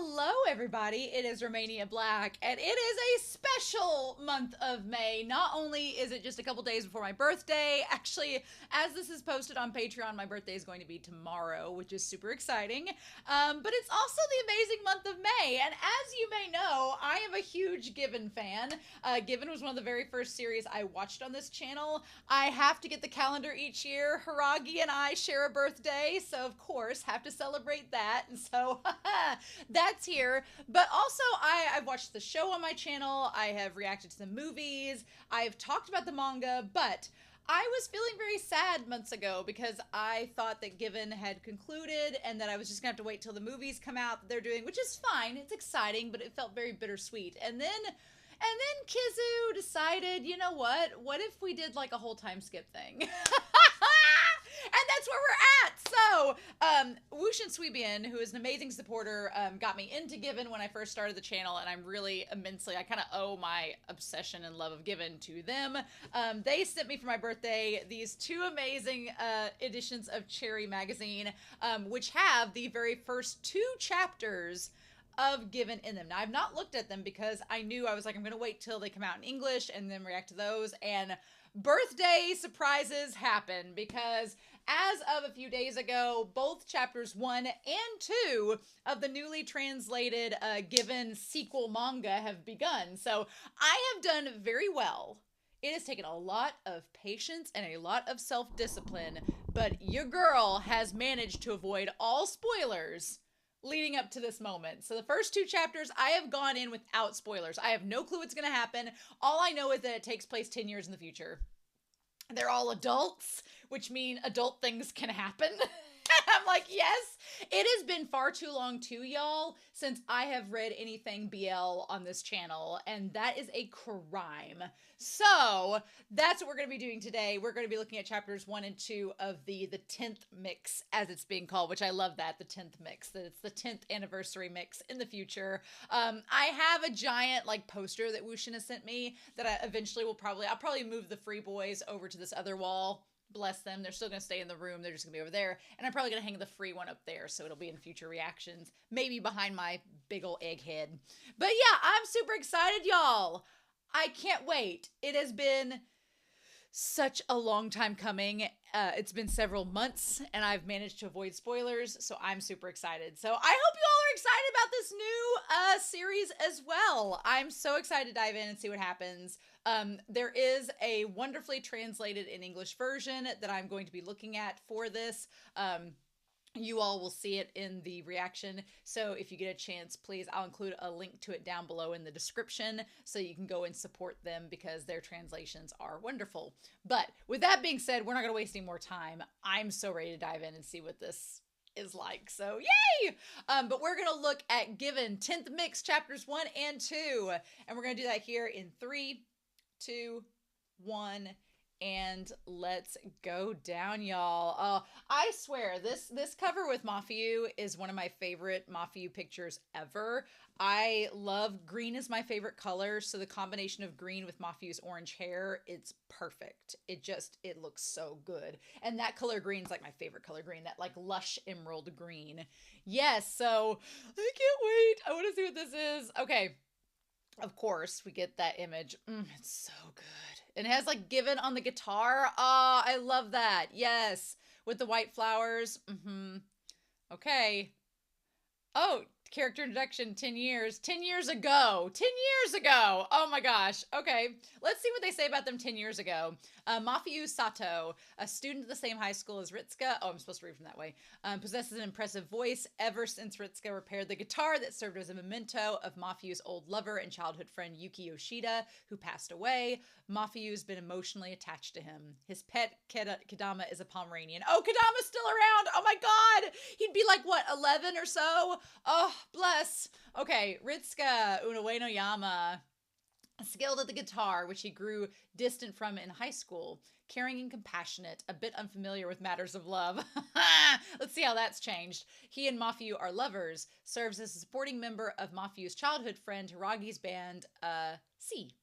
Hello, everybody. It is Romania Black, and it is a special month of May. Not only is it just a couple days before my birthday, actually, as this is posted on Patreon, my birthday is going to be tomorrow, which is super exciting. But it's also the amazing month of May, and as you may know, I am a huge Given fan. Given was one of the very first series I watched on this channel. I have to get the calendar each year. Haruki and I share a birthday, so of course, have to celebrate that. And so, that's here. But also, I've watched the show on my channel. I have reacted to the movies. I've talked about the manga, but I was feeling very sad months ago because I thought that Given had concluded and that I was just gonna have to wait till the movies come out that they're doing, which is fine. It's exciting, but it felt very bittersweet. And then Kizu decided, you know what? What if we did like a whole time skip thing? And that's where we're at. So, Wushin Sweebian, who is an amazing supporter, got me into Given when I first started the channel, and I'm really immensely, I kind of owe my obsession and love of Given to them. They sent me for my birthday these two amazing editions of Cherry Magazine, which have the very first two chapters of Given in them. Now, I've not looked at them because I knew I was like, I'm going to wait till they come out in English and then react to those, and birthday surprises happen because as of a few days ago, both chapters 1 and 2 of the newly translated Given sequel manga have begun. So I have done very well. It has taken a lot of patience and a lot of self-discipline, but your girl has managed to avoid all spoilers leading up to this moment. So the first two chapters, I have gone in without spoilers. I have no clue what's going to happen. All I know is that it takes place 10 years in the future. They're all adults, which mean adult things can happen. I'm like, yes. It has been far too long too, y'all, since I have read anything BL on this channel, and that is a crime. So that's what we're going to be doing today. We're going to be looking at chapters 1 and 2 of the 10th mix, as it's being called, which I love that, the 10th mix, that it's the 10th anniversary mix in the future. I have a giant like poster that Wushin has sent me that I eventually will I'll probably move the Free Boys over to this other wall. Bless them. They're still going to stay in the room. They're just going to be over there. And I'm probably going to hang the free one up there, so it'll be in future reactions. Maybe behind my big ol' egg head. But yeah, I'm super excited, y'all. I can't wait. It has been such a long time coming. It's been several months, and I've managed to avoid spoilers, so I'm super excited. So I hope you all are excited about this new series as well. I'm so excited to dive in and see what happens. There is a wonderfully translated in English version that I'm going to be looking at for this. You all will see it in the reaction. So if you get a chance, please, I'll include a link to it down below in the description so you can go and support them because their translations are wonderful. But with that being said, we're not going to waste any more time. I'm so ready to dive in and see what this is like. So yay! But we're going to look at Given 10th Mix chapters 1 and 2. And we're going to do that here in 3, 2, 1, and let's go down, y'all. I swear, this cover with Mafuyu is one of my favorite Mafuyu pictures ever. I love green is my favorite color, so the combination of green with Mafuyu's orange hair, it's perfect. It looks so good. And that color green is like my favorite color green, that like lush emerald green. Yes, so I can't wait. I want to see what this is. Okay. Of course, we get that image. It's so good. And it has like Given on the guitar. Oh, I love that. Yes. With the white flowers. Okay. Oh, character introduction 10 years. 10 years ago. 10 years ago. Oh my gosh. Okay. Let's see what they say about them 10 years ago. Mafuyu Sato, a student at the same high school as Ritsuka. Oh, I'm supposed to read from that way. Possesses an impressive voice ever since Ritsuka repaired the guitar that served as a memento of Mafuyu's old lover and childhood friend Yuki Yoshida, who passed away. Mafuyu's been emotionally attached to him. His pet, Kadama, is a Pomeranian. Oh, Kadama's still around. Oh my god. He'd be like, what, 11 or so? Oh, bless. Okay, Ritsuka Uenoyama, skilled at the guitar, which he grew distant from in high school, caring and compassionate, a bit unfamiliar with matters of love. Let's see how that's changed. He and Mafuyu are lovers, serves as a supporting member of Mafuyu's childhood friend Hiragi's band, C.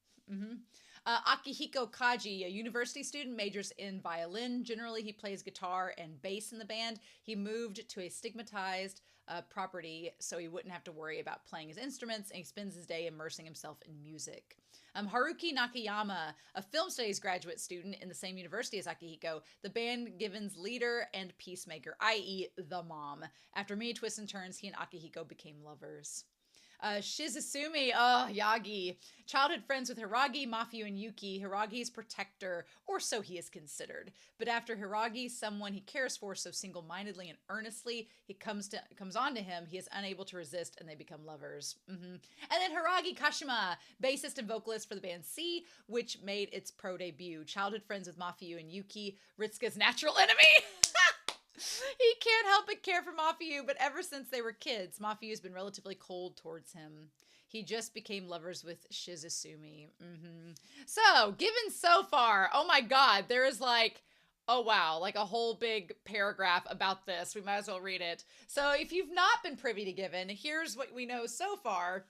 Akihiko Kaji, a university student, majors in violin. Generally, he plays guitar and bass in the band. He moved to a stigmatized property so he wouldn't have to worry about playing his instruments, and he spends his day immersing himself in music. Haruki Nakayama, a film studies graduate student in the same university as Akihiko, the band Given's leader and peacemaker, i.e. the mom. After many twists and turns, he and Akihiko became lovers. Shizusumi, Yagi. Childhood friends with Hiragi, Mafuyu, and Yuki, Hiragi's protector, or so he is considered. But after Hiragi, someone he cares for so single-mindedly and earnestly, he comes on to him, he is unable to resist, and they become lovers. And then Hiragi Kashima, bassist and vocalist for the band C, which made its pro debut. Childhood friends with Mafuyu and Yuki, Ritsuka's natural enemy. He can't help but care for Mafuyu, but ever since they were kids, Mafuyu's been relatively cold towards him. He just became lovers with Shizusumi. So, given so far, oh my god, there is like, oh wow, like a whole big paragraph about this. We might as well read it. So, if you've not been privy to Given, here's what we know so far.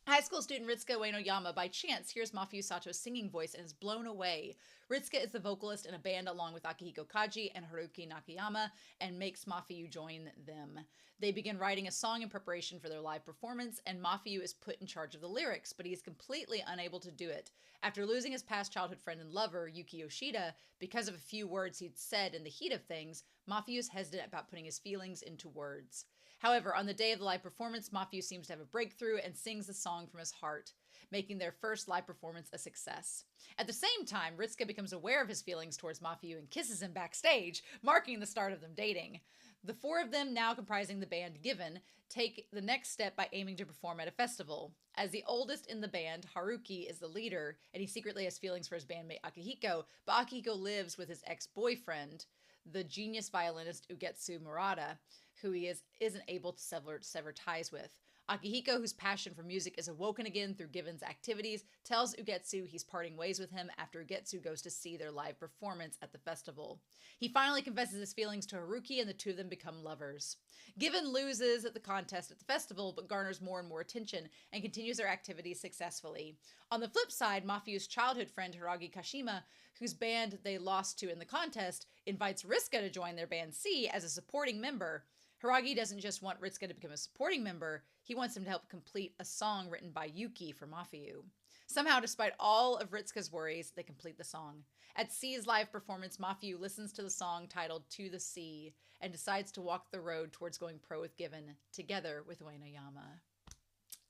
High school student Ritsuka Uenoyama, by chance, hears Mafuyu Sato's singing voice and is blown away. Ritsuka is the vocalist in a band along with Akihiko Kaji and Haruki Nakayama and makes Mafuyu join them. They begin writing a song in preparation for their live performance, and Mafuyu is put in charge of the lyrics, but he is completely unable to do it. After losing his past childhood friend and lover, Yuki Yoshida, because of a few words he'd said in the heat of things, Mafuyu is hesitant about putting his feelings into words. However, on the day of the live performance, Mafuyu seems to have a breakthrough and sings the song from his heart, making their first live performance a success. At the same time, Ritsuka becomes aware of his feelings towards Mafuyu and kisses him backstage, marking the start of them dating. The four of them, now comprising the band Given, take the next step by aiming to perform at a festival. As the oldest in the band, Haruki is the leader, and he secretly has feelings for his bandmate Akihiko, but Akihiko lives with his ex-boyfriend, the genius violinist Ugetsu Murata, who he isn't able to sever ties with. Akihiko, whose passion for music is awoken again through Given's activities, tells Ugetsu he's parting ways with him after Ugetsu goes to see their live performance at the festival. He finally confesses his feelings to Haruki, and the two of them become lovers. Given loses at the contest at the festival, but garners more and more attention and continues their activities successfully. On the flip side, Mafuyu's childhood friend Hiragi Kashima, whose band they lost to in the contest, invites Ritsuka to join their band C as a supporting member. Hiragi doesn't just want Ritsuka to become a supporting member, he wants him to help complete a song written by Yuki for Mafuyu. Somehow, despite all of Ritsuka's worries, they complete the song. At C's live performance, Mafuyu listens to the song titled To the Sea and decides to walk the road towards going pro with Given, together with Uenoyama.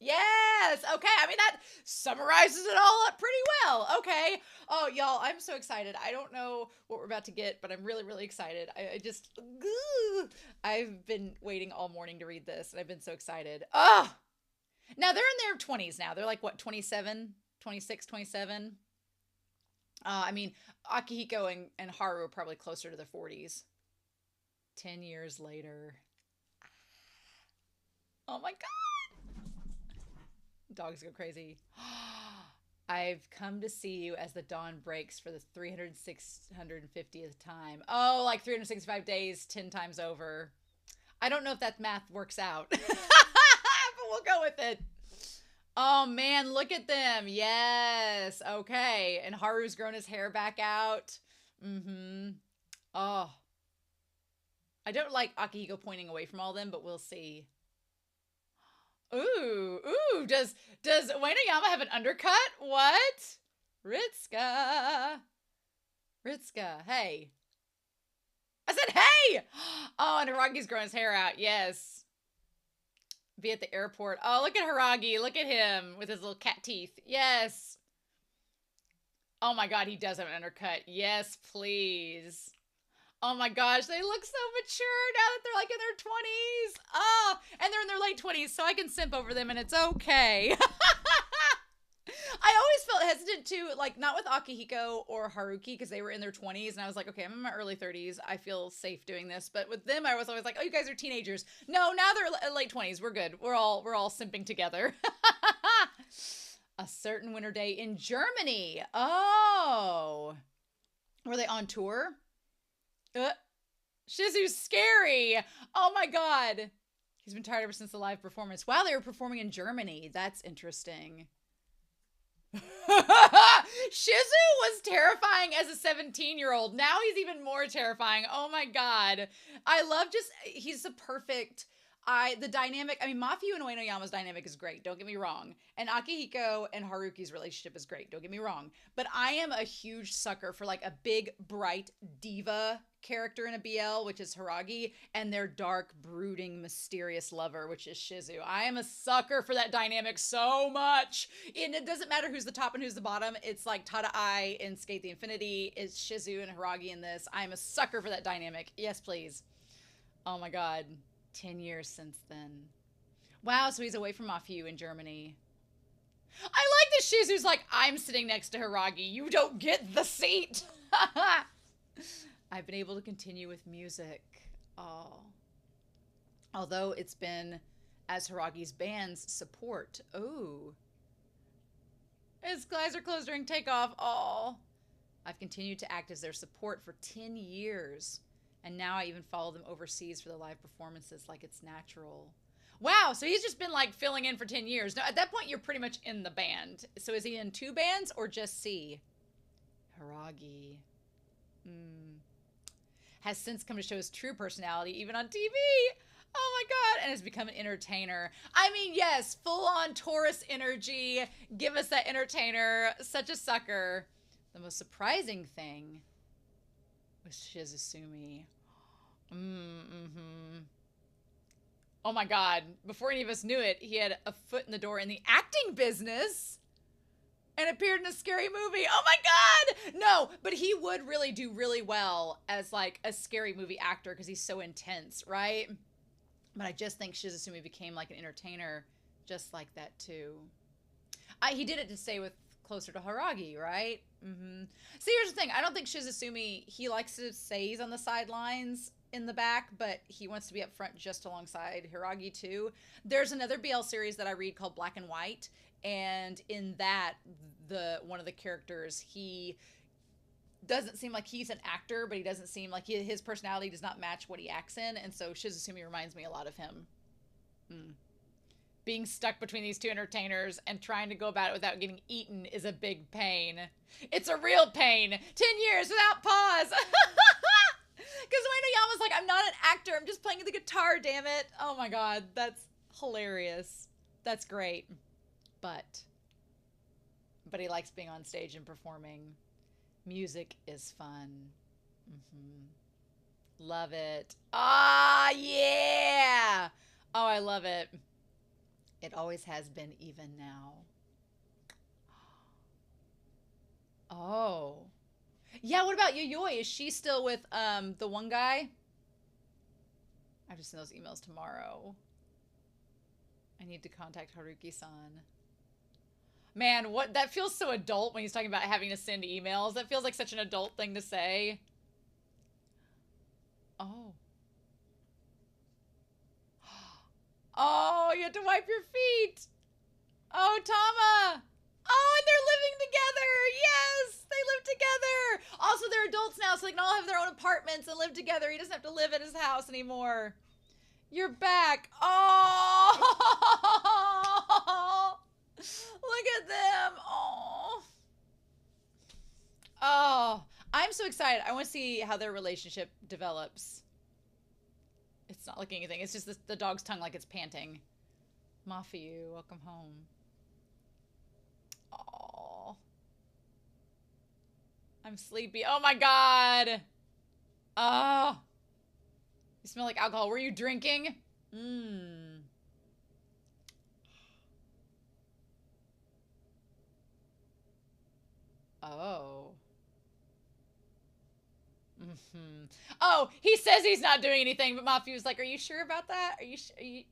Yes! Okay, I mean, that summarizes it all up pretty well. Okay. Oh, y'all, I'm so excited. I don't know what we're about to get, but I'm really, really excited. I've been waiting all morning to read this, and I've been so excited. Oh! Now, they're in their 20s now. They're like, what, 27? 26, 27? I mean, Akihiko and Haru are probably closer to their 40s. 10 years later. Oh my god! Dogs go crazy. I've come to see you as the dawn breaks for the 650th time. Oh, like 365 days, 10 times over. I don't know if that math works out, but we'll go with it. Oh man, look at them. Yes. Okay. And Haru's grown his hair back out. Oh. I don't like Akihiko pointing away from all them, but we'll see. Ooh, does Uenoyama have an undercut? What? Ritsuka, hey. I said, hey! Oh, and Hiragi's growing his hair out, yes. Be at the airport. Oh, look at Hiragi, look at him with his little cat teeth. Yes. Oh my god, he does have an undercut. Yes, please. Oh my gosh, they look so mature now that they're like in their 20s. Oh, and they're in their late 20s, so I can simp over them and it's okay. I always felt hesitant to, like, not with Akihiko or Haruki because they were in their 20s, and I was like, okay, I'm in my early 30s. I feel safe doing this. But with them, I was always like, oh, you guys are teenagers. No, now they're late 20s. We're good. We're all simping together. A certain winter day in Germany. Oh. Were they on tour? Shizu's scary. Oh my god. He's been tired ever since the live performance. Wow, they were performing in Germany. That's interesting. Shizu was terrifying as a 17-year-old. Now he's even more terrifying. Oh my god. I love he's the perfect The dynamic, I mean, Mafuyu and Uenoyama's dynamic is great, don't get me wrong. And Akihiko and Haruki's relationship is great, don't get me wrong. But I am a huge sucker for like a big, bright diva character in a BL, which is Haragi, and their dark, brooding, mysterious lover, which is Shizu. I am a sucker for that dynamic so much. And it doesn't matter who's the top and who's the bottom. It's like Tada-ai in Skate the Infinity. It's Shizu and Haragi in this. I am a sucker for that dynamic. Yes, please. Oh my god. 10 years since then. Wow, so he's away from Mafuyu in Germany. I like that Shizu's like, I'm sitting next to Haragi. You don't get the seat. I've been able to continue with music. Oh. Although it's been as Haragi's band's support. Oh. His eyes are closed during takeoff. Oh. I've continued to act as their support for 10 years. And now I even follow them overseas for the live performances like it's natural. Wow, so he's just been like filling in for 10 years. Now, at that point, you're pretty much in the band. So is he in 2 bands or just C? Haragi. Has since come to show his true personality, even on TV. Oh my god, and has become an entertainer. I mean, yes, full-on Taurus energy. Give us that entertainer. Such a sucker. The most surprising thing was Shizusumi. Oh my god, before any of us knew it, he had a foot in the door in the acting business and appeared in a scary movie. Oh my god! No, but he would really do really well as like a scary movie actor because he's so intense, right? But I just think Shizusumi became like an entertainer just like that too. He did it to stay with closer to Haragi, right? See, here's the thing. I don't think Shizusumi, he likes to say he's on the sidelines in the back, but he wants to be up front just alongside Haragi too. There's another BL series that I read called Black and White, and in that, one of the characters, he doesn't seem like he's an actor, but he doesn't seem like his personality does not match what he acts in, and so Shizusumi reminds me a lot of him. Being stuck between these 2 entertainers and trying to go about it without getting eaten is a big pain. It's a real pain. 10 years without pause. Because Uenoyama's like, I'm not an actor. I'm just playing the guitar, damn it. Oh my god, that's hilarious. That's great. But he likes being on stage and performing. Music is fun. Love it. Ah, yeah. Oh, I love it. It always has been, even now. Oh. Yeah, what about Yayoi? Is she still with the one guy? I have to send those emails tomorrow. I need to contact Haruki-san. Man, that feels so adult when he's talking about having to send emails. That feels like such an adult thing to say. Oh. Oh, you have to wipe your feet. Oh, Tama. Oh, and they're living together. Yes, they live together. Also, they're adults now, so they can all have their own apartments and live together. He doesn't have to live at his house anymore. You're back. Oh, look at them. Oh. Oh, I'm so excited. I want to see how their relationship develops. It's not looking anything. It's just the dog's tongue like it's panting. Mafuyu, welcome home. Oh, I'm sleepy. Oh my god. Oh, you smell like alcohol. Were you drinking? Oh. Oh, he says he's not doing anything, but Mafuyu's like, are you sure about that? Are you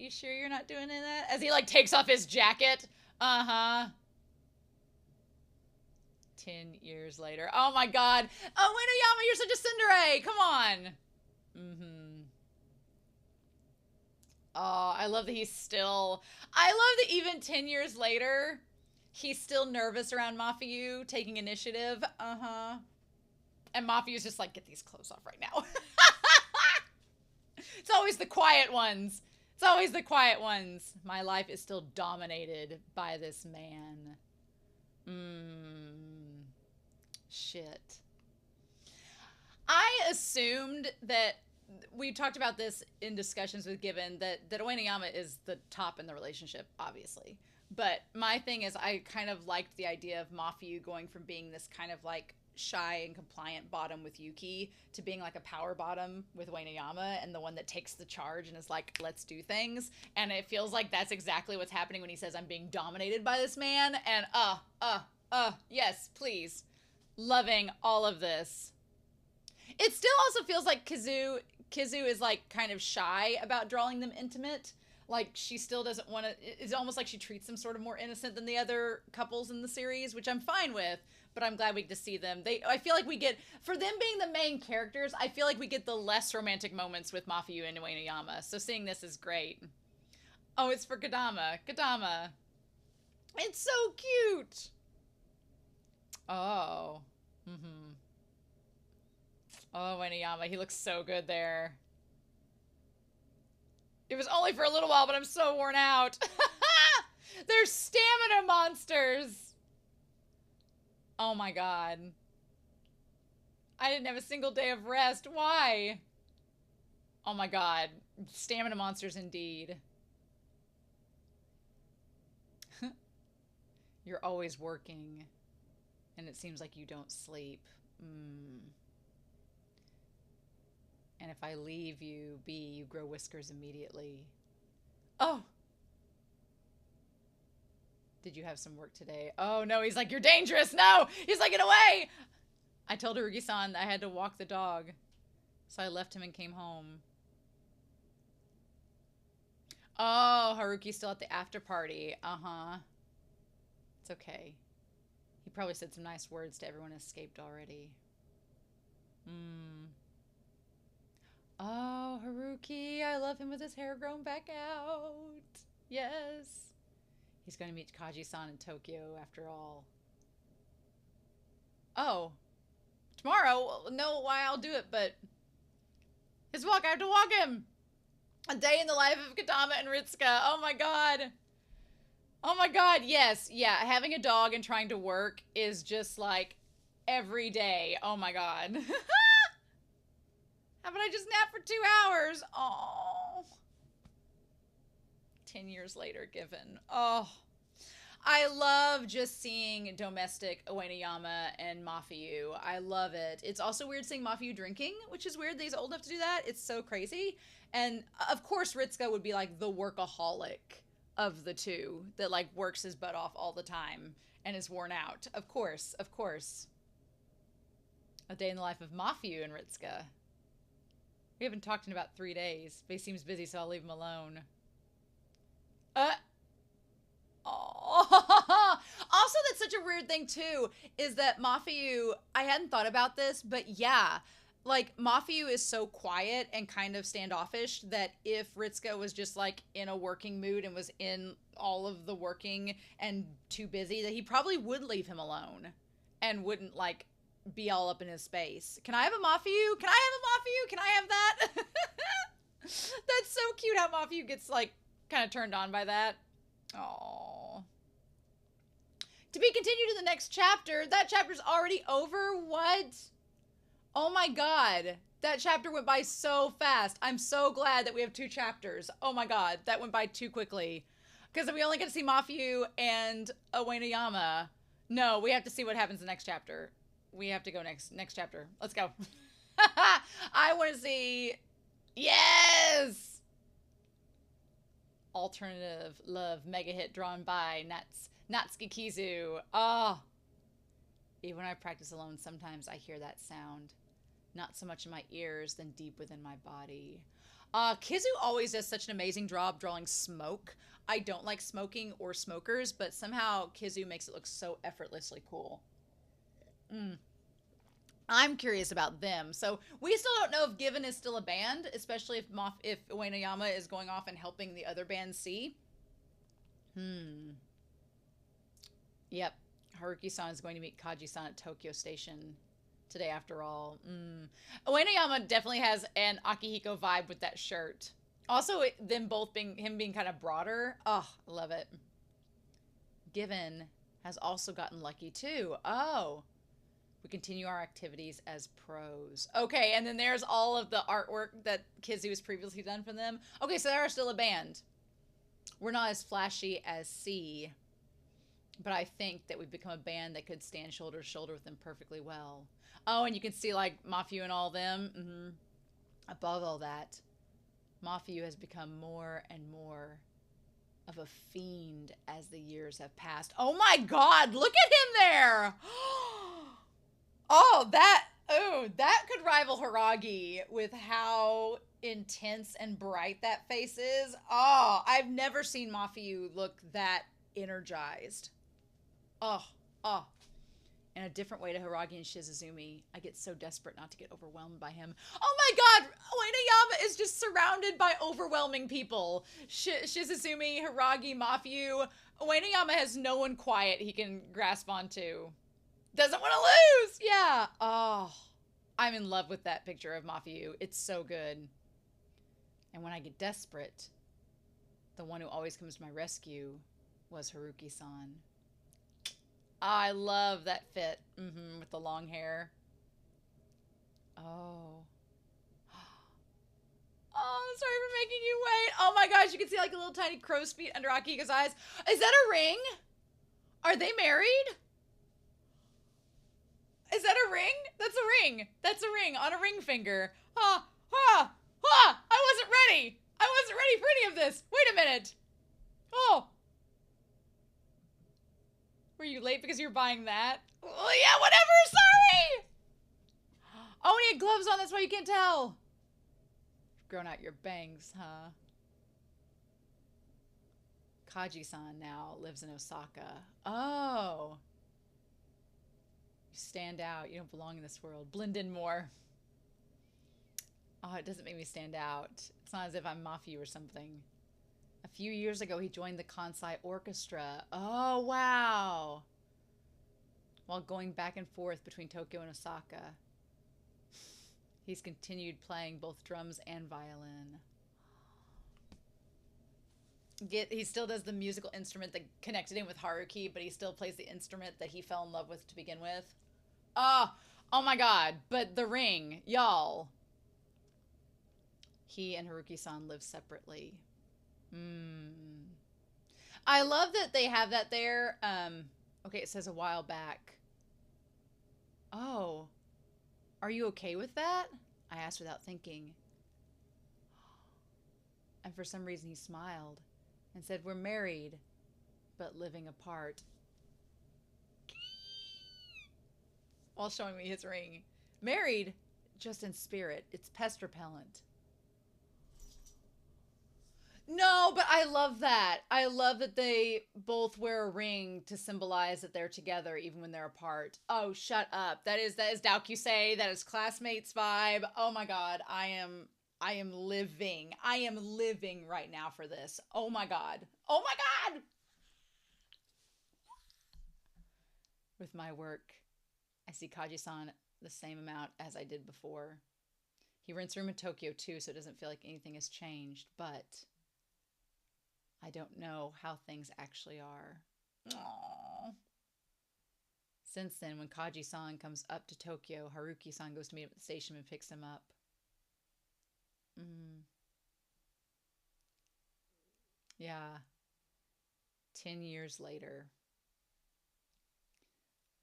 sure you're not doing that? As he like takes off his jacket. 10 years later. Oh my god. Oh, Uenoyama, you're such a tsundere. Come on. Oh, I love that I love that even 10 years later, he's still nervous around Mafuyu taking initiative. And Mafuyu's just like, get these clothes off right now. It's always the quiet ones. It's always the quiet ones. My life is still dominated by this man. Shit. I assumed that we talked about this in discussions with Given, that Uenoyama is the top in the relationship, obviously. But my thing is, I kind of liked the idea of Mafuyu going from being this kind of like shy and compliant bottom with Yuki to being like a power bottom with Uenoyama, and the one that takes the charge and is like, let's do things. And it feels like that's exactly what's happening when he says, I'm being dominated by this man. And yes, please. Loving all of this. It still also feels like Kizu is like kind of shy about drawing them intimate. Like she still doesn't want to, it's almost like she treats them sort of more innocent than the other couples in the series, which I'm fine with, but I'm glad we get to see them. I feel like we get, for them being the main characters, I feel like we get the less romantic moments with Mafuyu and Uenoyama. So seeing this is great. Oh, it's for Kadama. Kadama. It's so cute. Oh. Mm-hmm. Oh, Uenoyama, he looks so good there. It was only for a little while, but I'm so worn out. They're stamina monsters. Oh my god. I didn't have a single day of rest. Why? Oh my god. Stamina monsters indeed. You're always working. And it seems like you don't sleep. And if I leave you be, you grow whiskers immediately. Oh! Did you have some work today? Oh no, he's like, you're dangerous! No! He's like, get away! I told Haruki-san I had to walk the dog. So I left him and came home. Oh, Haruki's still at the after party. Uh-huh. It's okay. He probably said some nice words to everyone who escaped already. Oh, Haruki, I love him with his hair grown back out. Yes. He's going to meet Kaji-san in Tokyo after all. Oh. Tomorrow? No, why I'll do it, but his walk, I have to walk him. A day in the life of Kadama and Ritsuka. Oh my god. Oh my god, yes. Yeah, having a dog and trying to work is just like every day. Oh my god. How about I just nap for 2 hours? Oh. 10 years later, Given. Oh. I love just seeing domestic Uenoyama and Mafuyu. I love it. It's also weird seeing Mafuyu drinking, which is weird that he's old enough to do that. It's so crazy. And of course, Ritsuka would be like the workaholic of the two that like works his butt off all the time and is worn out. Of course, of course. A day in the life of Mafuyu and Ritsuka. We haven't talked in about 3 days, but he seems busy, so I'll leave him alone. Oh. Also, that's such a weird thing, too, is that Mafuyu, I hadn't thought about this, but yeah, like, Mafuyu is so quiet and kind of standoffish that if Ritsuka was just, like, in a working mood and was in all of the working and too busy, that he probably would leave him alone and wouldn't, like, be all up in his space. Can I have a Mafuyu? Can I have a Mafuyu? Can I have that? That's so cute how Mafuyu gets, like, kind of turned on by that. Aww. To be continued in the next chapter. That chapter's already over? What? Oh my god. That chapter went by so fast. I'm so glad that we have 2 chapters. Oh my god. That went by too quickly. Because we only get to see Mafuyu and Uenoyama. No, we have to see what happens in the next chapter. We have to go next chapter. Let's go. I want to see... Yes! Alternative love mega hit drawn by Natsuki Kizu. Oh. Even when I practice alone, sometimes I hear that sound. Not so much in my ears, than deep within my body. Kizu always does such an amazing job drawing smoke. I don't like smoking or smokers, but somehow Kizu makes it look so effortlessly cool. I'm curious about them. So we still don't know if Given is still a band, especially if Uenoyama is going off and helping the other band see. Yep. Haruki-san is going to meet Kaji-san at Tokyo Station today after all. Uenoyama definitely has an Akihiko vibe with that shirt. Also, him being kind of broader. Oh, I love it. Given has also gotten lucky too. Oh. We continue our activities as pros. Okay, and then there's all of the artwork that Kizu has previously done for them. Okay, so they are still a band. We're not as flashy as C, but I think that we've become a band that could stand shoulder to shoulder with them perfectly well. Oh, and you can see, like, Mafuyu and all them. Above all that, Mafuyu has become more and more of a fiend as the years have passed. Oh my god, look at him there! Oh, that could rival Haragi with how intense and bright that face is. Oh, I've never seen Mafuyu look that energized. Oh. In a different way to Haragi and Shizuzumi, I get so desperate not to get overwhelmed by him. Oh my god! Uenoyama is just surrounded by overwhelming people. Shizuzumi, Haragi, Mafuyu. Uenoyama has no one quiet he can grasp onto. Doesn't want to lose! Yeah. Oh, I'm in love with that picture of Mafuyu. It's so good. And when I get desperate, the one who always comes to my rescue was Haruki-san. I love that fit. With the long hair. Oh. Oh, sorry for making you wait. Oh my gosh, you can see like a little tiny crow's feet under Akihiko's eyes. Is that a ring? Are they married? Is that a ring? That's a ring. That's a ring on a ring finger. I wasn't ready. I wasn't ready for any of this. Wait a minute. Oh. Were you late because you were buying that? Well, yeah, whatever. Sorry. Oh, and he had gloves on. That's why you can't tell. You've grown out your bangs, huh? Kaji-san now lives in Osaka. Oh. You stand out. You don't belong in this world. Blend in more. Oh, it doesn't make me stand out. It's not as if I'm Mafuyu or something. A few years ago, he joined the Kansai Orchestra. Oh, wow. While going back and forth between Tokyo and Osaka, he's continued playing both drums and violin. He still does the musical instrument that connected him with Haruki, but he still plays the instrument that he fell in love with to begin with. Oh my god. But the ring, y'all. He and Haruki-san live separately. I love that they have that there. Okay, it says a while back. Oh. Are you okay with that? I asked without thinking. And for some reason he smiled and said, we're married, but living apart. While showing me his ring. Married, just in spirit. It's pest repellent. No, but I love that. I love that they both wear a ring to symbolize that they're together even when they're apart. Oh, shut up. That is Daokusei. That is Classmates vibe. Oh my god. I am living. I am living right now for this. Oh my god. Oh my god. With my work, I see Kaji-san the same amount as I did before. He rents a room in Tokyo too, so it doesn't feel like anything has changed, but I don't know how things actually are. Aww. Since then, when Kaji-san comes up to Tokyo, Haruki-san goes to meet him at the station and picks him up. Yeah. 10 years later.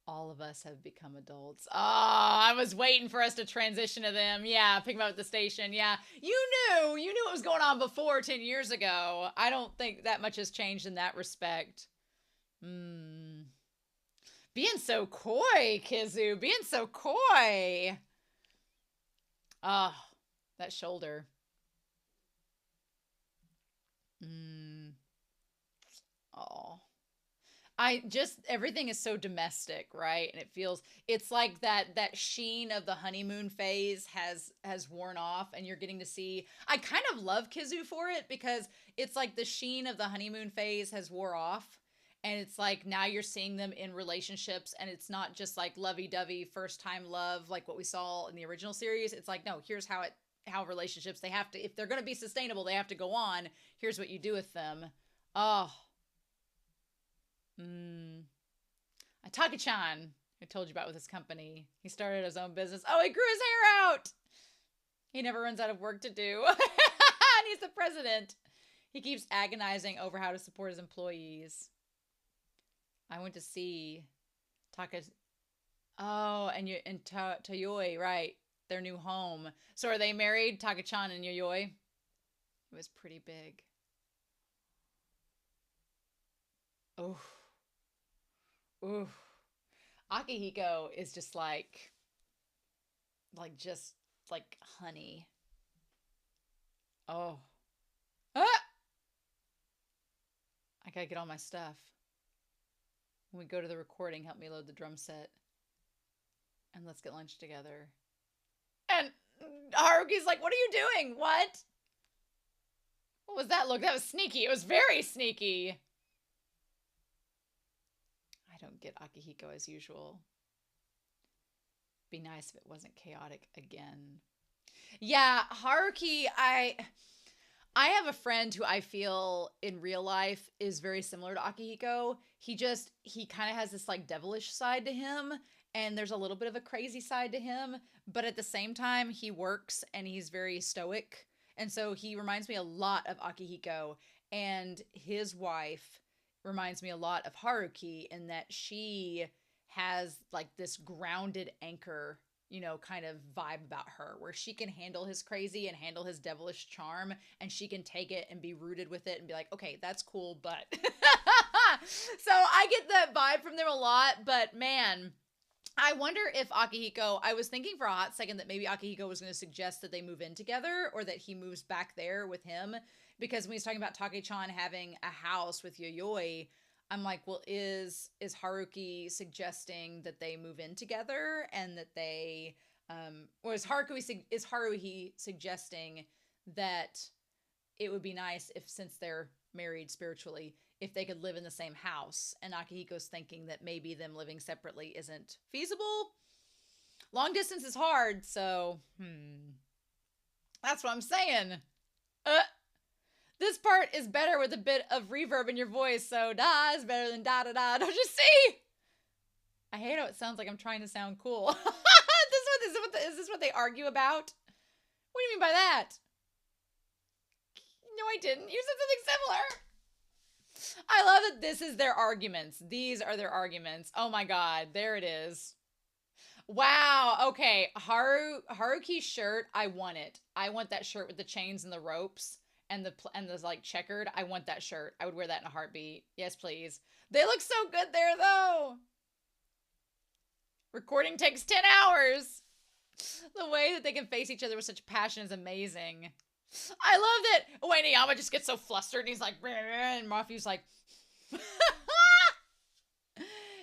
All of us have become adults. Oh, I was waiting for us to transition to them. Yeah, pick them up at the station. Yeah, you knew what was going on before 10 years ago. I don't think that much has changed in that respect. Being so coy, Kizu. Being so coy. Oh, that shoulder. Oh. Everything is so domestic, right? And it's like that sheen of the honeymoon phase has worn off, and you're getting to see, I kind of love Kizu for it, because it's like the sheen of the honeymoon phase has wore off, and it's like now you're seeing them in relationships, and it's not just like lovey-dovey first time love like what we saw in the original series. It's like, no, here's how relationships, they have to, if they're going to be sustainable, they have to go on. Here's what you do with them. Oh. Atake-chan. I told you about with his company. He started his own business. Oh, he grew his hair out. He never runs out of work to do. And he's the president. He keeps agonizing over how to support his employees. I went to see Taka. Oh, and Toyoi, right? Their new home. So are they married, Taka-chan and Yayoi? It was pretty big. Oh. Ooh. Akihiko is just like honey. Oh. Ah! I gotta get all my stuff. When we go to the recording, help me load the drum set. And let's get lunch together. And Haruki's like, what are you doing? What? What was that look? That was sneaky. It was very sneaky. I don't get Akihiko as usual. Be nice if it wasn't chaotic again. Yeah, Haruki, I have a friend who I feel in real life is very similar to Akihiko. He kind of has this like devilish side to him, and there's a little bit of a crazy side to him, but at the same time he works and he's very stoic. And so he reminds me a lot of Akihiko, and his wife reminds me a lot of Haruki in that she has like this grounded anchor, you know, kind of vibe about her, where she can handle his crazy and handle his devilish charm, and she can take it and be rooted with it and be like, okay, that's cool, but so I get that vibe from them a lot. But man, I wonder if Akihiko, I was thinking for a hot second that maybe Akihiko was going to suggest that they move in together, or that he moves back there with him, because when he's talking about Take-chan having a house with Yayoi, I'm like, well, is Haruki suggesting that they move in together, and that they, or is Haruhi suggesting that it would be nice if, since they're married spiritually, if they could live in the same house? And Akihiko's thinking that maybe them living separately isn't feasible. Long distance is hard, so, that's what I'm saying. This part is better with a bit of reverb in your voice, so da is better than da da da. Don't you see? I hate how it sounds like I'm trying to sound cool. Is this what they argue about? What do you mean by that? No, I didn't. You said something similar. I love that this is their arguments. These are their arguments. Oh my god, there it is. Wow, okay. Haruki's shirt, I want it. I want that shirt with the chains and the ropes. And the like checkered. I want that shirt. I would wear that in a heartbeat. Yes, please. They look so good there, though. Recording takes 10 hours. The way that they can face each other with such passion is amazing. I love that Uenoyama just gets so flustered and he's like, and Mafuyu's like,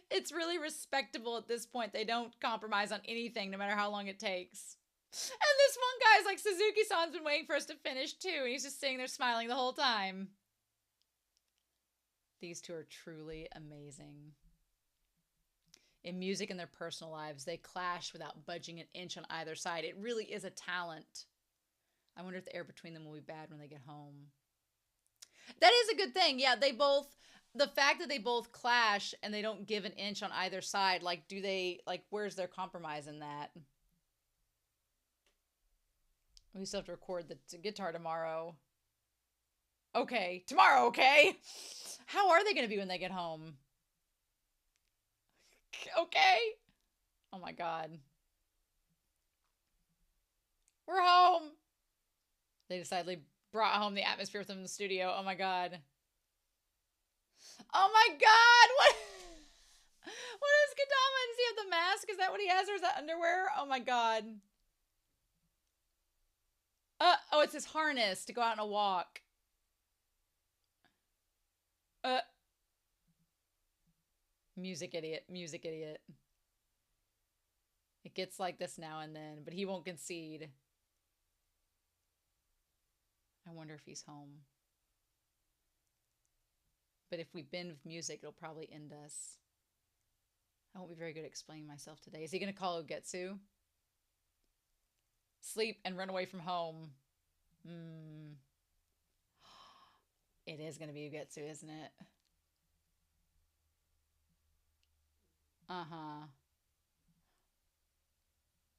it's really respectable at this point. They don't compromise on anything, no matter how long it takes. And this one guy's like, Suzuki-san's been waiting for us to finish too, and he's just sitting there smiling the whole time. These two are truly amazing. In music and their personal lives, they clash without budging an inch on either side. It really is a talent. I wonder if the air between them will be bad when they get home. That is a good thing. Yeah, the fact that they both clash and they don't give an inch on either side, like, where's their compromise in that? We still have to record the guitar tomorrow. Okay. Tomorrow, okay? How are they going to be when they get home? Okay. Oh my god. We're home. They decidedly brought home the atmosphere with them in the studio. Oh my god. Oh my god! What is Kadama? Does he have the mask? Is that what he has, or is that underwear? Oh my god. Oh, it's his harness to go out on a walk. Music idiot, music idiot. It gets like this now and then, but he won't concede. I wonder if he's home. But if we bend with music, it'll probably end us. I won't be very good at explaining myself today. Is he going to call Ugetsu? Sleep and run away from home. It is going to be Ugetsu, isn't it? Uh-huh.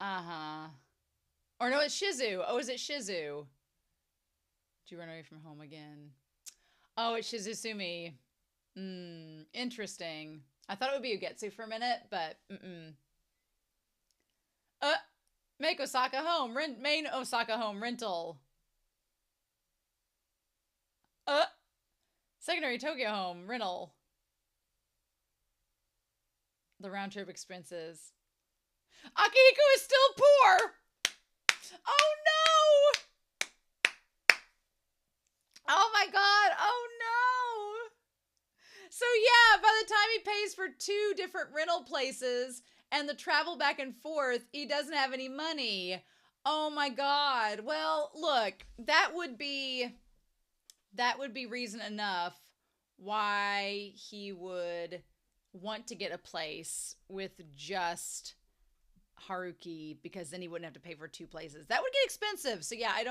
Uh-huh. Or no, it's Shizu. Oh, is it Shizu? Do you run away from home again? Oh, it's Shizusumi. Interesting. I thought it would be Ugetsu for a minute, but make Osaka home. Main Osaka home rental. Secondary Tokyo home rental. The round trip expenses. Akihiko is still poor. Oh no! Oh my god! Oh no! So yeah, by the time he pays for 2 different rental places and the travel back and forth, he doesn't have any money. Oh my god. Well, look, that would be reason enough why he would want to get a place with just Haruki, because then he wouldn't have to pay for 2 places. That would get expensive. So yeah, I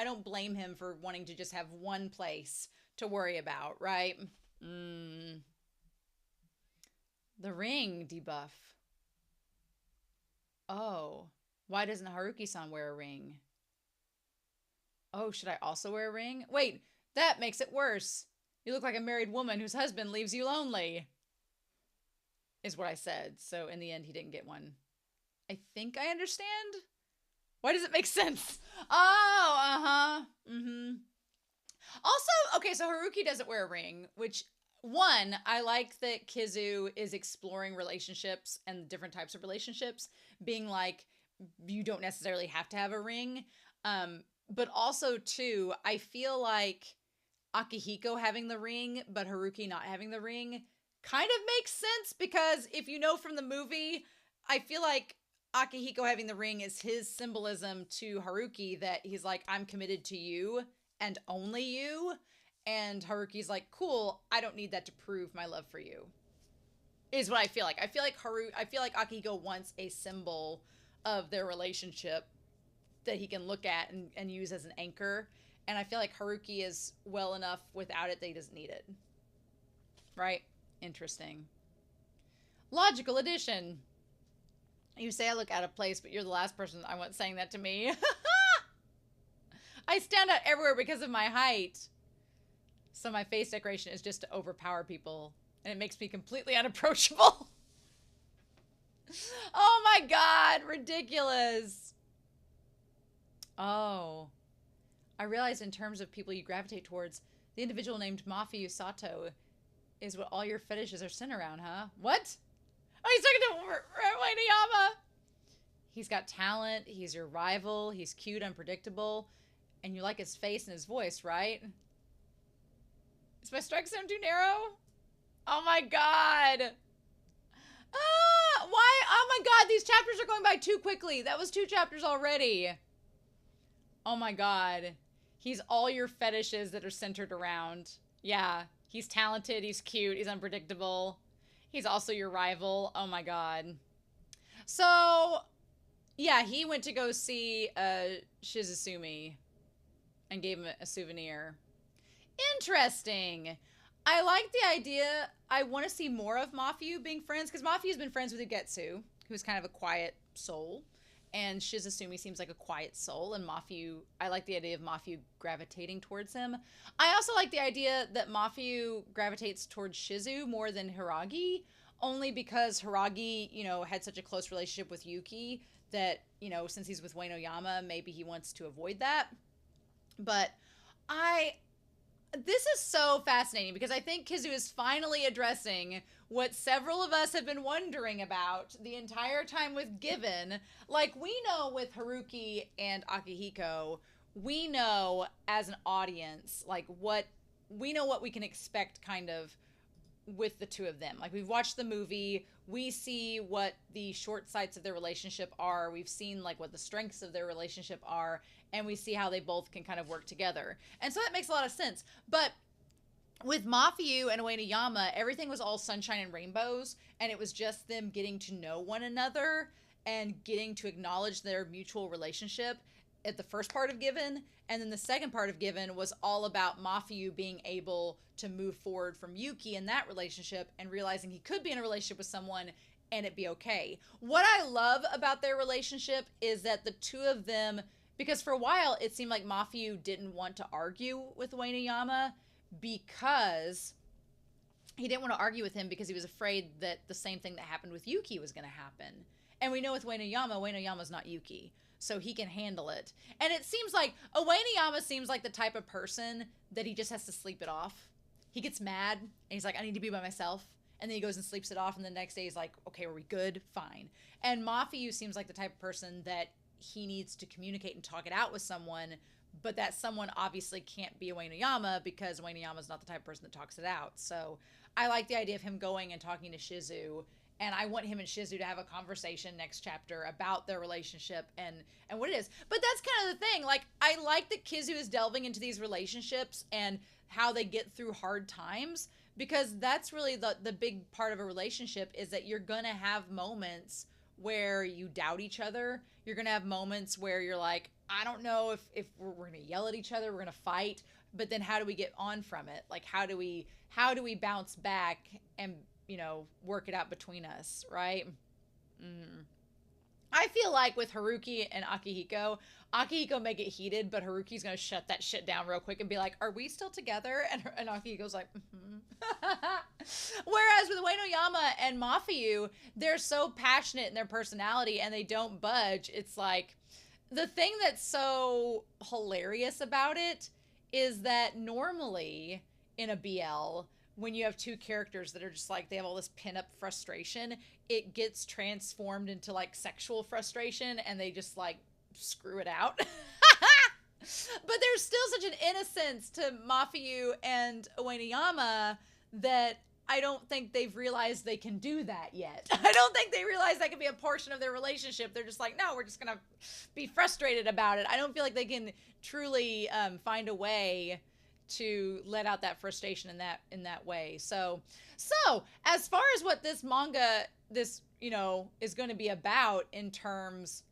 don't blame him for wanting to just have one place to worry about, right? The ring debuff. Oh, why doesn't Haruki-san wear a ring? Oh, should I also wear a ring? Wait, that makes it worse. You look like a married woman whose husband leaves you lonely, is what I said. So in the end, he didn't get one. I think I understand. Why does it make sense? Oh, Also, okay, so Haruki doesn't wear a ring, which, one, I like that Kizu is exploring relationships and different types of relationships, being like, you don't necessarily have to have a ring. But also, two, I feel like Akihiko having the ring, but Haruki not having the ring kind of makes sense, because if you know from the movie, I feel like Akihiko having the ring is his symbolism to Haruki that he's like, I'm committed to you and only you. And Haruki's like, cool, I don't need that to prove my love for you, is what I feel like. I feel like Akihiko wants a symbol of their relationship that he can look at and use as an anchor. And I feel like Haruki is well enough without it that he doesn't need it. Right? Interesting. Logical addition. You say I look out of place, but you're the last person I want saying that to me. I stand out everywhere because of my height. So my face decoration is just to overpower people. And it makes me completely unapproachable. Oh my god, ridiculous. Oh. I realized in terms of people you gravitate towards, the individual named Mafuyu Sato is what all your fetishes are centered around, huh? What? Oh, he's talking to Uenoyama. He's got talent, he's your rival, he's cute, unpredictable, and you like his face and his voice, right? Is my strike zone too narrow? Oh my god. Why? Oh my god, these chapters are going by too quickly. That was 2 chapters already. Oh my god. He's all your fetishes that are centered around. Yeah, he's talented, he's cute, he's unpredictable. He's also your rival. Oh my god. So, yeah, he went to go see Shizusumi and gave him a souvenir. Interesting. I like the idea. I want to see more of Mafuyu being friends, because Mafuyu's been friends with Ugetsu, who's kind of a quiet soul. And Shizusumi seems like a quiet soul, and Mafuyu, I like the idea of Mafuyu gravitating towards him. I also like the idea that Mafuyu gravitates towards Shizu more than Hiragi, only because Hiragi, you know, had such a close relationship with Yuki that, you know, since he's with Uenoyama, maybe he wants to avoid that. But this is so fascinating, because I think Kizu is finally addressing what several of us have been wondering about the entire time with Given. Like, we know with Haruki and Akihiko, we know as an audience, like, we know what we can expect kind of with the two of them. Like, we've watched the movie, we see what the short sights of their relationship are, we've seen like what the strengths of their relationship are, and we see how they both can kind of work together. And so that makes a lot of sense. But with Mafuyu and Uenoyama, everything was all sunshine and rainbows, and it was just them getting to know one another and getting to acknowledge their mutual relationship at the first part of Given. And then the second part of Given was all about Mafuyu being able to move forward from Yuki in that relationship and realizing he could be in a relationship with someone and it be okay. What I love about their relationship is that the two of them, because for a while it seemed like Mafuyu didn't want to argue with Uenoyama because he didn't want to argue with him because he was afraid that the same thing that happened with Yuki was going to happen. And we know with Uenoyama's not Yuki, so he can handle it. And it seems like Uenoyama seems like the type of person that he just has to sleep it off. He gets mad and he's like, I need to be by myself. And then he goes and sleeps it off, and the next day he's like, okay, are we good? Fine. And Mafuyu seems like the type of person that he needs to communicate and talk it out with someone, but that someone obviously can't be Uenoyama because Uenoyama's not the type of person that talks it out. So I like the idea of him going and talking to Kizu, and I want him and Kizu to have a conversation next chapter about their relationship and what it is. But that's kind of the thing. Like, I like that Kizu is delving into these relationships and how they get through hard times, because that's really the big part of a relationship, is that you're going to have moments where you doubt each other. You're going to have moments where you're like, I don't know if we're going to yell at each other, we're going to fight, but then how do we get on from it? Like, how do we bounce back and, you know, work it out between us, right? I feel like with Haruki and Akihiko may get heated, but Haruki's going to shut that shit down real quick and be like, are we still together? And Akihiko's like, Whereas with Uenoyama and Mafuyu, they're so passionate in their personality and they don't budge. It's like, the thing that's so hilarious about it is that normally in a BL, when you have two characters that are just like, they have all this pin-up frustration, it gets transformed into like sexual frustration and they just like screw it out. But there's still such an innocence to Mafuyu and Uenoyama that I don't think they've realized they can do that yet. I don't think they realize that can be a portion of their relationship. They're just like, no, we're just gonna be frustrated about it. I don't feel like they can truly find a way to let out that frustration in that way. So as far as what this manga, you know, is going to be about in terms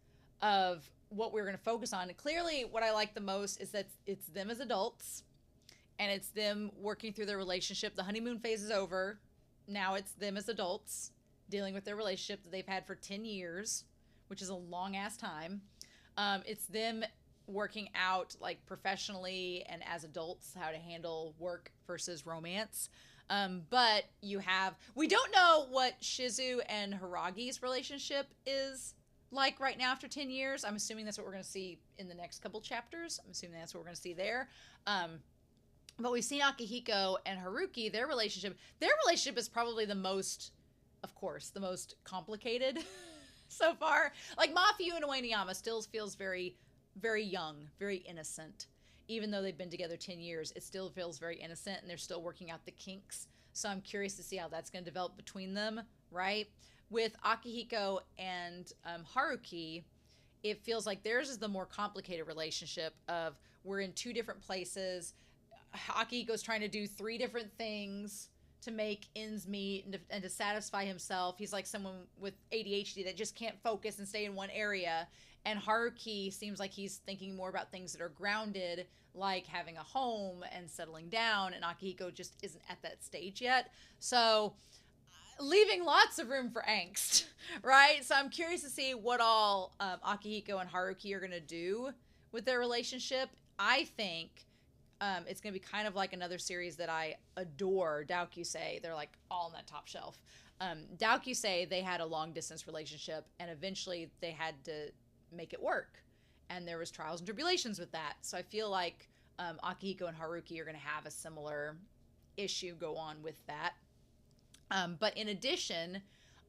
of what we're going to focus on, clearly what I like the most is that it's them as adults and it's them working through their relationship. The honeymoon phase is over. Now it's them as adults dealing with their relationship that they've had for 10 years, which is a long ass time. It's them working out like professionally and as adults how to handle work versus romance. But we don't know what Kizu and Hiragi's relationship is like right now after 10 years. I'm assuming that's what we're going to see in the next couple chapters. I'm assuming that's what we're going to see there. But we've seen Akihiko and Haruki, their relationship is probably the most complicated so far. Like Mafuyu and Uenoyama still feels very, very young, very innocent. Even though they've been together 10 years, it still feels very innocent and they're still working out the kinks. So I'm curious to see how that's going to develop between them, right? With Akihiko and Haruki, it feels like theirs is the more complicated relationship of we're in two different places. Akihiko's trying to do 3 different things to make ends meet and to satisfy himself. He's like someone with ADHD that just can't focus and stay in one area. And Haruki seems like he's thinking more about things that are grounded, like having a home and settling down, and Akihiko just isn't at that stage yet. So leaving lots of room for angst, right? So I'm curious to see what all Akihiko and Haruki are going to do with their relationship. I think it's going to be kind of like another series that I adore, Daokusei. They're like all on that top shelf. Daokusei, they had a long distance relationship and eventually they had to make it work. And there was trials and tribulations with that. So I feel like Akihiko and Haruki are going to have a similar issue go on with that. But in addition,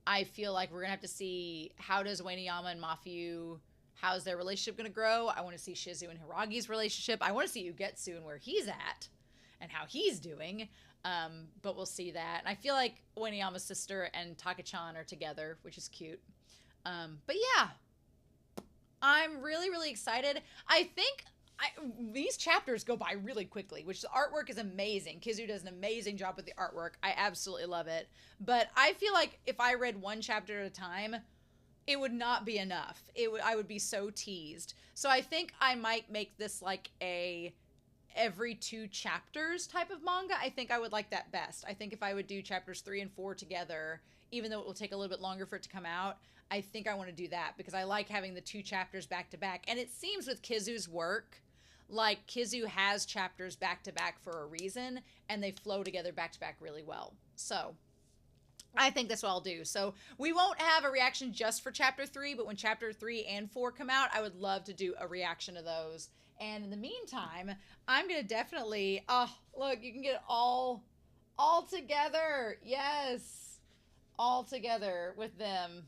I feel like we're going to have to see how does Uenoyama and Mafuyu, how's their relationship going to grow? I want to see Kizu and Hiragi's relationship. I want to see Ugetsu and where he's at and how he's doing. But we'll see that. And I feel like Uenoyama's sister and Taka-chan are together, which is cute. But yeah, I'm really, really excited. I think these chapters go by really quickly, which the artwork is amazing. Kizu does an amazing job with the artwork. I absolutely love it. But I feel like if I read one chapter at a time, it would not be enough. I would be so teased. So I think I might make this like a every 2 chapters type of manga, I think I would like that best. I think if I would do chapters 3 and 4 together, even though it will take a little bit longer for it to come out, I think I want to do that because I like having the 2 chapters back to back. And it seems with Kizu's work, like Kizu has chapters back to back for a reason, and they flow together back to back really well. So I think that's what I'll do. So we won't have a reaction just for chapter 3, but when chapter 3 and 4 come out, I would love to do a reaction to those. And in the meantime, I'm going to definitely, oh, look, you can get it all together. Yes. All together with them.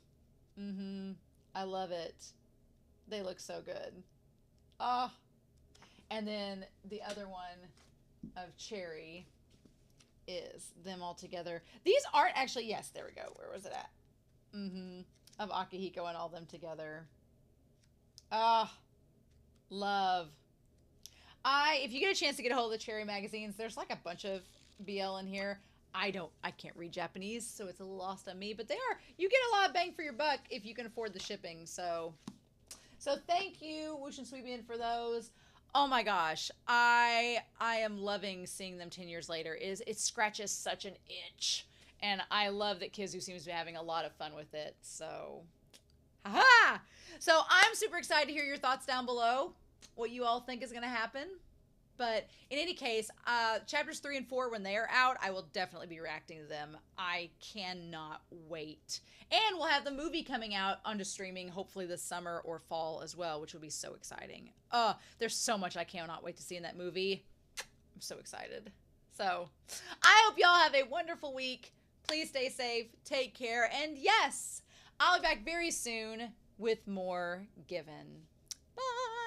I love it. They look so good. Oh. And then the other one of Cherry is them all together. These aren't actually, yes, there we go. Where was it at? Of Akihiko and all them together. Ah, love. If you get a chance to get a hold of the Cherry magazines, there's like a bunch of BL in here. I can't read Japanese, so it's a little lost on me, but you get a lot of bang for your buck if you can afford the shipping. So thank you, Whoosh and Sweetbean, for those. Oh my gosh, I am loving seeing them 10 years later. It scratches such an itch, and I love that Kizu seems to be having a lot of fun with it. So, haha! So I'm super excited to hear your thoughts down below, what you all think is going to happen. But in any case, chapters 3 and 4, when they are out, I will definitely be reacting to them. I cannot wait. And we'll have the movie coming out onto streaming, hopefully this summer or fall as well, which will be so exciting. There's so much I cannot wait to see in that movie. I'm so excited. So, I hope y'all have a wonderful week. Please stay safe, take care, and yes, I'll be back very soon with more Given. Bye!